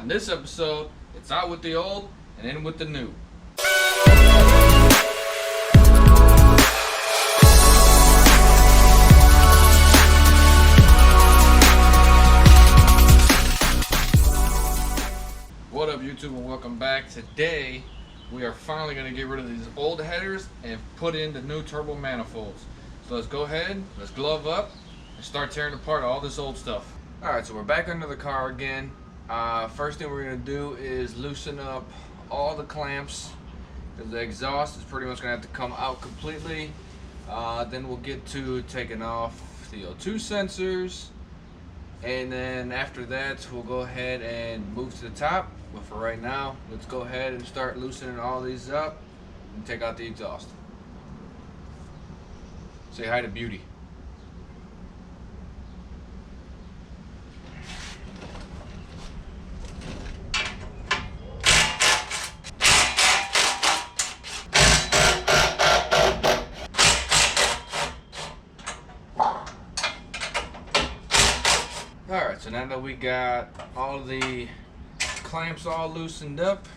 On this episode, it's out with the old and in with the new. What up, YouTube, and welcome back. Today we are finally going to get rid of these old headers and put in the new turbo manifolds. So let's go ahead, let's glove up and start tearing apart all this old stuff. Alright, so we're back under the car again. First thing we're going to do is loosen up all the clamps, because the exhaust is pretty much going to have to come out completely. Then we'll get to taking off the O2 sensors, and then after that we'll go ahead and move to the top. But for right now, let's go ahead and start loosening all these up and take out the exhaust. Say hi to Beauty. Alright, so now that we got all the clamps all loosened up,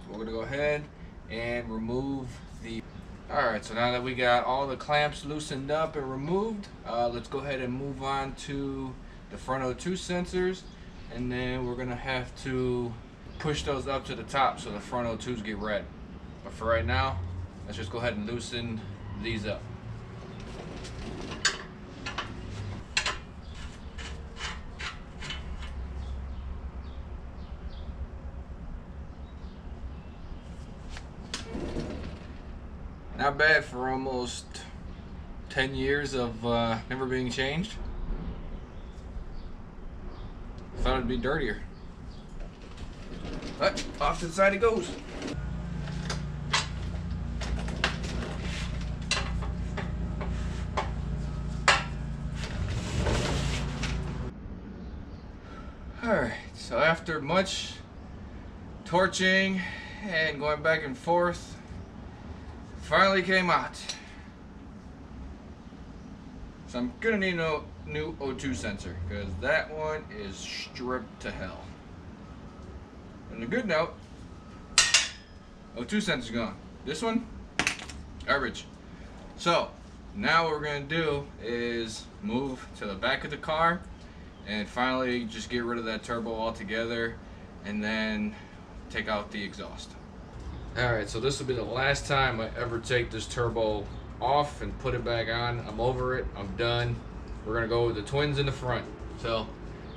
we're going to go ahead and remove the... Alright, so now that we got all the clamps loosened up and removed, let's go ahead and move on to the front O2 sensors, and then we're going to have to push those up to the top so the front O2s get red. But for right now, let's just go ahead and loosen these up. Not bad for almost 10 years of never being changed. Thought it'd be dirtier. But off to the side it goes. Alright, so after much torching and going back and forth, finally came out. So I'm gonna need a new O2 sensor, because that one is stripped to hell. On a good note, O2 sensor's gone. This one, garbage. So now what we're gonna do is move to the back of the car and finally just get rid of that turbo altogether, and then take out the exhaust. Alright, so this will be the last time I ever take this turbo off and put it back on. I'm over it. I'm done. We're going to go with the twins in the front. So,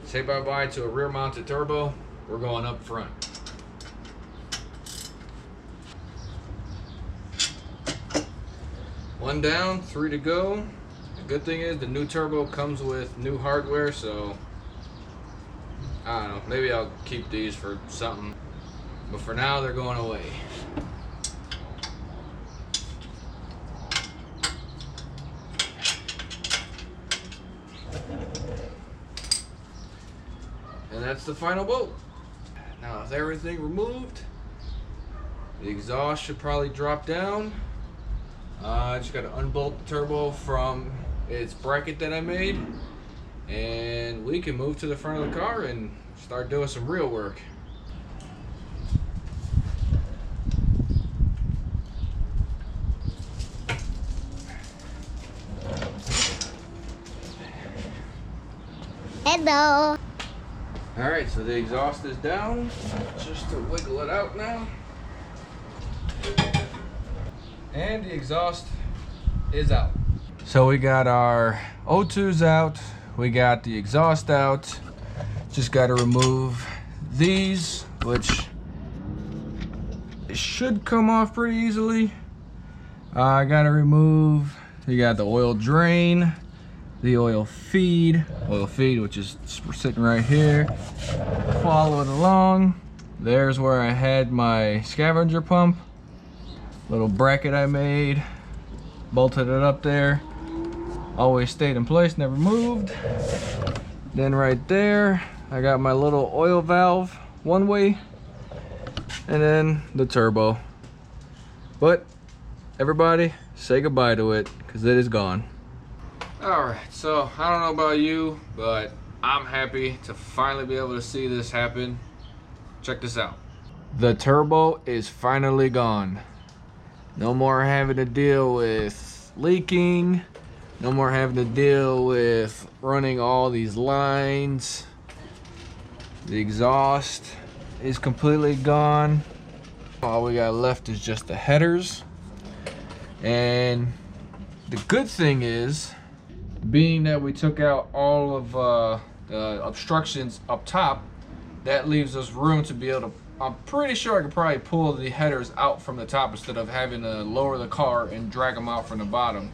say bye-bye to a rear-mounted turbo. We're going up front. One down, 3 to go. The good thing is the new turbo comes with new hardware, so I don't know. Maybe I'll keep these for something. But for now, they're going away. And that's the final bolt. Now with everything removed, the exhaust should probably drop down. I just got to unbolt the turbo from its bracket that I made, and we can move to the front of the car and start doing some real work. Hello. Alright, so the exhaust is down. Just to wiggle it out now. And the exhaust is out. So we got our O2s out. We got the exhaust out. Just got to remove these, which should come off pretty easily. I got to remove, you got the oil drain, the oil feed, which is sitting right here. Follow it along. There's where I had my scavenger pump. Little bracket I made, bolted it up there. Always stayed in place, never moved. Then right there, I got my little oil valve, one way, and then the turbo. But everybody, say goodbye to it, because it is gone. Alright, so I don't know about you, but I'm happy to finally be able to see this happen. check this out. The turbo is finally gone. No more having to deal with leaking. No more having to deal with running all these lines. The exhaust is completely gone. All we got left is just the headers. And the good thing is, being that we took out all of the obstructions up top, that leaves us room to be able to, I'm pretty sure I could probably pull the headers out from the top instead of having to lower the car and drag them out from the bottom.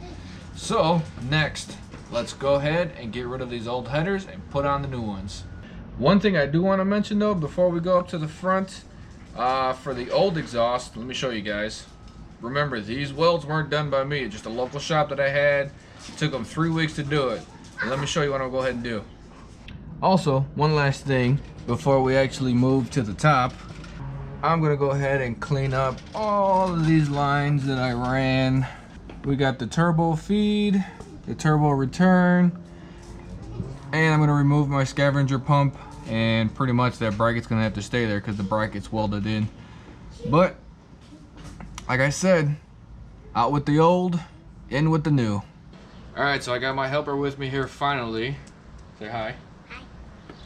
So next, let's go ahead and get rid of these old headers and put on the new ones. One thing I do want to mention though, before we go up to the front, for the old exhaust, let me show you guys. Remember, these welds weren't done by me, just a local shop that I had. It took them 3 weeks to do it. And let me show you what I'll go ahead and do. Also, one last thing before we actually move to the top, I'm gonna go ahead and clean up all of these lines that I ran. We got the turbo feed, the turbo return, and I'm gonna remove my scavenger pump, and pretty much that bracket's gonna have to stay there because the bracket's welded in. But like I said, out with the old, in with the new. Alright, so I got my helper with me here finally. Say hi. Hi.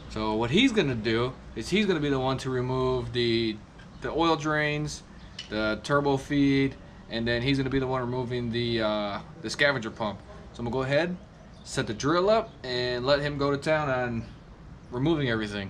So what he's gonna do is he's gonna be the one to remove the oil drains, the turbo feed, and then he's gonna be the one removing the scavenger pump. So I'm gonna go ahead, set the drill up, and let him go to town on removing everything.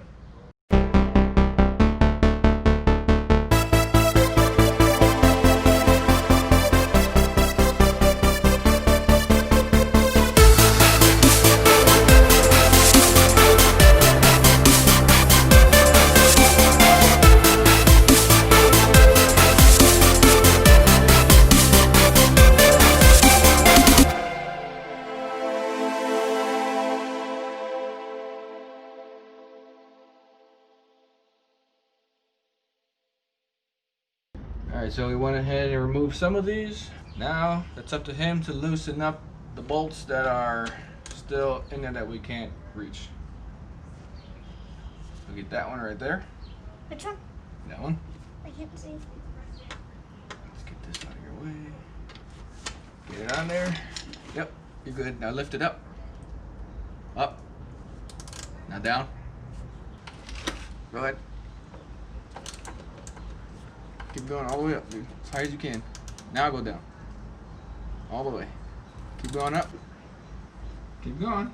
Alright, so we went ahead and removed some of these. Now it's up to him to loosen up the bolts that are still in there that we can't reach. So get that one right there. Which one? That one. I can't see. Let's get this out of your way. Get it on there. Yep, you're good. Now lift it up. Up. Now down. Go ahead. Keep going all the way up, dude. As high as you can. Now go down. All the way. Keep going up. Keep going.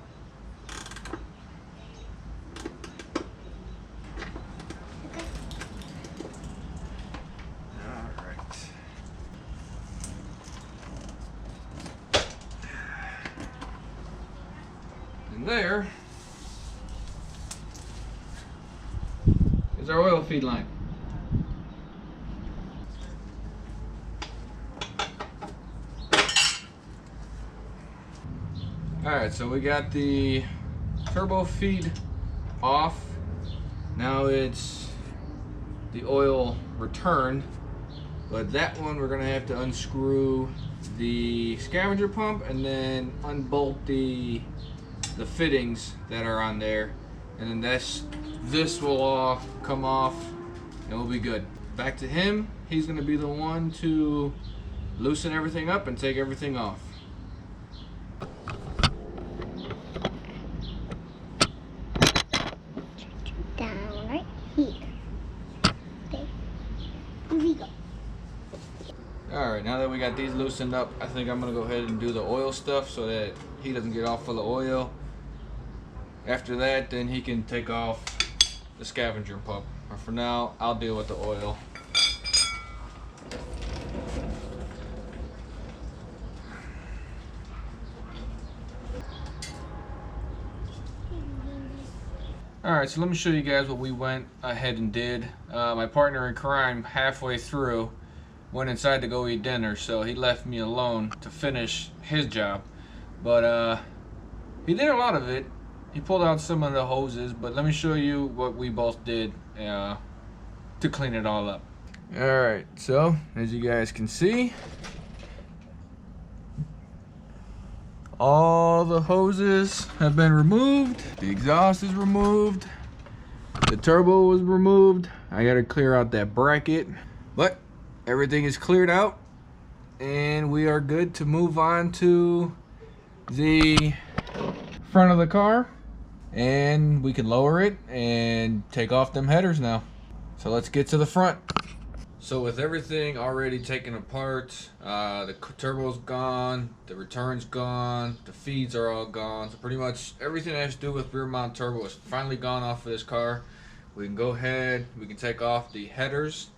Alright. And there is our oil feed line. Alright, so we got the turbo feed off. Now it's the oil return. But that one we're going to have to unscrew the scavenger pump and then unbolt the fittings that are on there. And then this will all come off and we'll be good. Back to him. He's going to be the one to loosen everything up and take everything off. Down right here. Okay. Here we go. Alright, now that we got these loosened up, I think I'm going to go ahead and do the oil stuff so that he doesn't get all full of oil. After that, then he can take off the scavenger pump. But for now, I'll deal with the oil. Alright, so let me show you guys what we went ahead and did. My partner in crime, halfway through, went inside to go eat dinner, so he left me alone to finish his job. But he did a lot of it. He pulled out some of the hoses, but let me show you what we both did to clean it all up. Alright, so as you guys can see, all the hoses have been removed. The exhaust is removed. The turbo was removed. I gotta clear out that bracket, but everything is cleared out and we are good to move on to the front of the car, and we can lower it and take off them headers now. So let's get to the front. So with everything already taken apart, the turbo's gone, the return's gone, the feeds are all gone. So pretty much everything that has to do with rear mount turbo is finally gone off of this car. We can go ahead, we can take off the headers,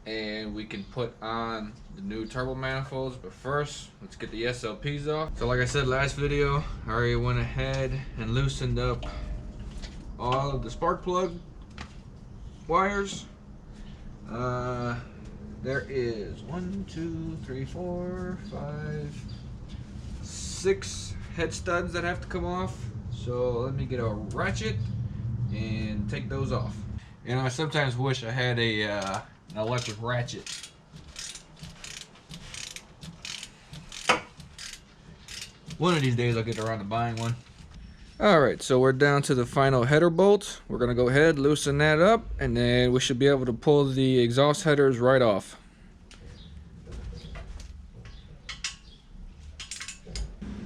and we can put on the new turbo manifolds. But first, let's get the SLPs off. So like I said last video, I already went ahead and loosened up all of the spark plug wires. There is 6 head studs that have to come off. So let me get a ratchet and take those off. You know, I sometimes wish I had an electric ratchet. One of these days I'll get around to buying one. Alright, so we're down to the final header bolt. We're going to go ahead, loosen that up, and then we should be able to pull the exhaust headers right off.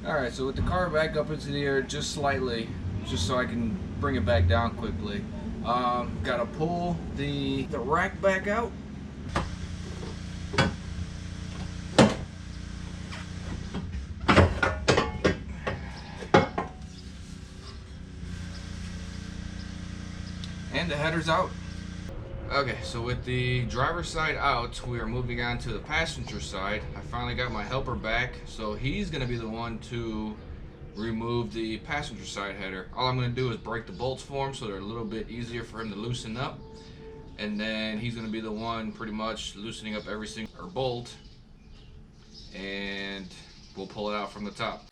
Alright, so with the car back up into the air just slightly, just so I can bring it back down quickly, got to pull the rack back out. And the headers out. Okay, so with the driver's side out, we are moving on to the passenger side. I finally got my helper back, so he's gonna be the one to remove the passenger side header. All I'm gonna do is break the bolts for him so they're a little bit easier for him to loosen up. And then he's gonna be the one pretty much loosening up every single bolt, and we'll pull it out from the top.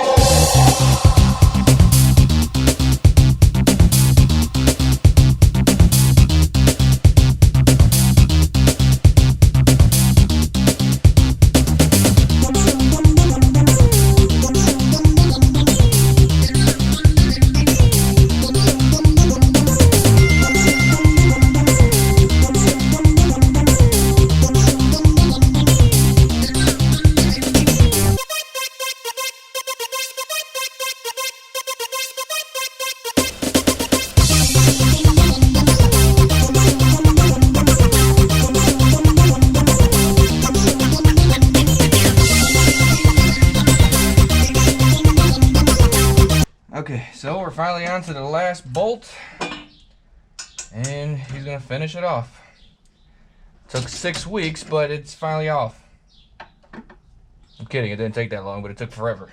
Okay, so we're finally on to the last bolt, and he's gonna finish it off. Took 6 weeks, but it's finally off. I'm kidding, it didn't take that long, but it took forever.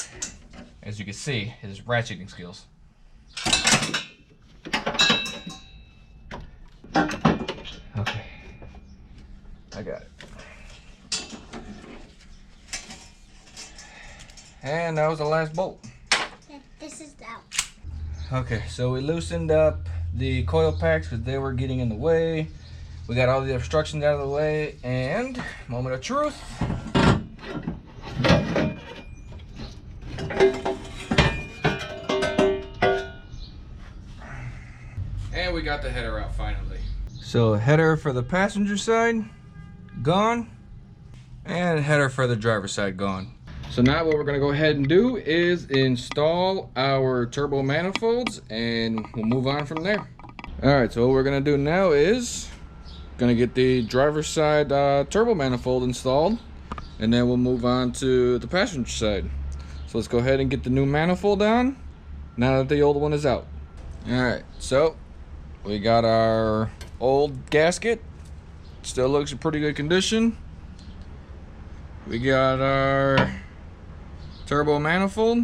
As you can see, his ratcheting skills. Okay, I got it. And that was the last bolt. This is out. Okay, so we loosened up the coil packs because they were getting in the way. We got all the obstructions out of the way, and moment of truth. And we got the header out finally. So header for the passenger side, gone. And header for the driver's side, gone. So now what we're gonna go ahead and do is install our turbo manifolds, and we'll move on from there. All right, so what we're gonna do now is gonna get the driver's side turbo manifold installed, and then we'll move on to the passenger side. So let's go ahead and get the new manifold on now that the old one is out. All right, so we got our old gasket. Still looks in pretty good condition. We got our turbo manifold,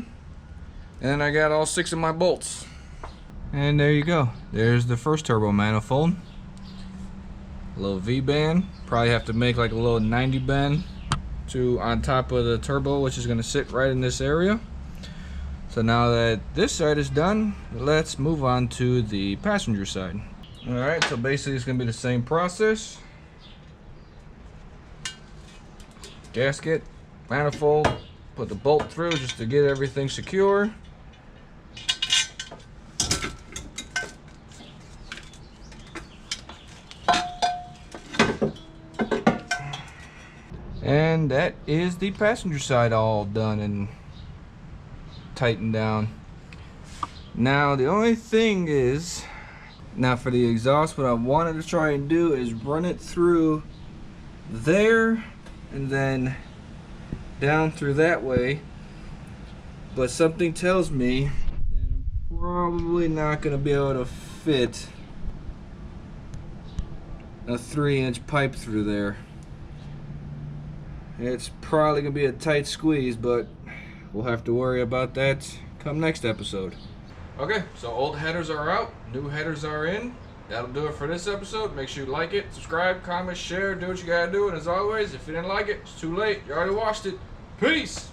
and I got all 6 of my bolts. And there you go. There's the first turbo manifold. A little V-band. Probably have to make like a little 90 bend to on top of the turbo, which is going to sit right in this area. So now that this side is done, let's move on to the passenger side. Alright, so basically it's going to be the same process. Gasket, manifold, put the bolt through just to get everything secure. And that is the passenger side all done and tightened down. Now the only thing is, now for the exhaust, what I wanted to try and do is run it through there and then down through that way, but something tells me that I'm probably not going to be able to fit a 3-inch pipe through there. It's probably going to be a tight squeeze, but we'll have to worry about that come next episode. Okay, so old headers are out, new headers are in. That'll do it for this episode. Make sure you like it, subscribe, comment, share, do what you gotta do. And as always, if you didn't like it, it's too late. You already watched it. Peace!